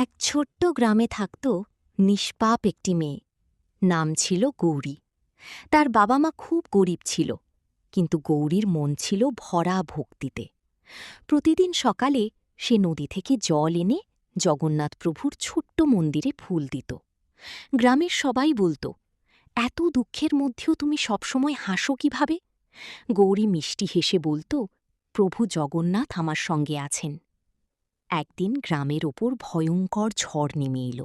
এক ছোট্ট গ্রামে থাকত নিষ্পাপ একটি মেয়ে। নাম ছিল গৌরী। তার বাবা মা খুব গরিব ছিল, কিন্তু গৌরীর মন ছিল ভরা ভক্তিতে। প্রতিদিন সকালে সে নদী থেকে জল এনে জগন্নাথ প্রভুর ছোট্ট মন্দিরে ফুল দিত। গ্রামের সবাই বলত, এত দুঃখের মধ্যেও তুমি সবসময় হাসো কিভাবে? গৌরী মিষ্টি হেসে বলত, প্রভু জগন্নাথ আমার সঙ্গে আছেন। একদিন গ্রামের ওপর ভয়ঙ্কর ঝড় নেমে এল।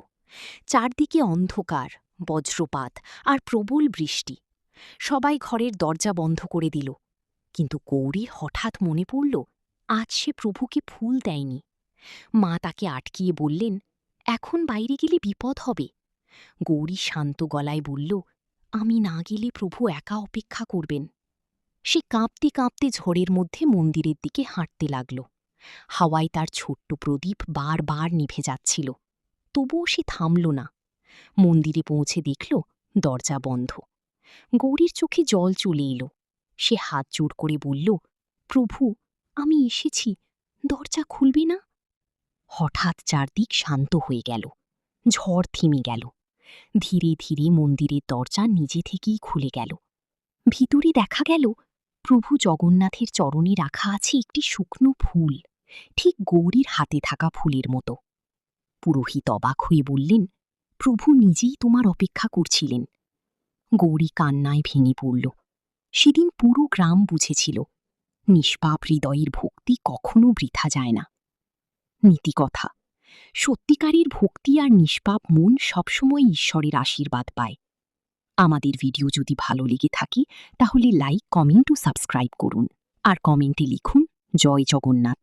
চারদিকে অন্ধকার, বজ্রপাত আর প্রবল বৃষ্টি। সবাই ঘরের দরজা বন্ধ করে দিল, কিন্তু গৌরীর হঠাৎ মনে পড়ল আজ সে প্রভুকে ফুল দেয়নি। মা তাকে আটকিয়ে বললেন, এখন বাইরে গেলে বিপদ হবে। গৌরী শান্ত গলায় বলল, আমি না গেলে প্রভু একা অপেক্ষা করবেন। সে কাঁপতে কাঁপতে ঝড়ের মধ্যে মন্দিরের দিকে হাঁটতে লাগল। হাওয়ায় তার ছোট্ট প্রদীপ বারবার নিভে যাচ্ছিল, তবুও সে থামল না। মন্দিরে পৌঁছে দেখল দরজা বন্ধ। গৌরীর চোখে জল চলে এলো। সে হাত জোড় করে বলল, প্রভু, আমি এসেছি, দরজা খুলবে না? হঠাৎ চারদিক শান্ত হয়ে গেল। ঝড় থেমে গেল। ধীরে ধীরে মন্দিরের দরজা নিজে থেকেই খুলে গেল। ভিতরে দেখা গেল প্রভু জগন্নাথের চরণে রাখা আছে একটি শুকনো ফুল, ঠিক গৌরীর হাতে থাকা ফুলের মতো। পুরোহিত অবাক হয়ে বললেন, প্রভু নিজেই তোমার অপেক্ষা করছিলেন। গৌরী কান্নায় ভেঙে পড়ল। সেদিন পুরো গ্রাম বুঝেছিল, নিষ্পাপ হৃদয়ের ভক্তি কখনো বৃথা যায় না। নীতিকথা, সত্যিকারের ভক্তি আর নিষ্পাপ মন সবসময় ঈশ্বরের আশীর্বাদ পায়। আমাদের ভিডিও যদি ভালো লেগে থাকে তাহলে লাইক, কমেন্ট ও সাবস্ক্রাইব করুন। আর কমেন্টে লিখুন, জয় জগন্নাথ।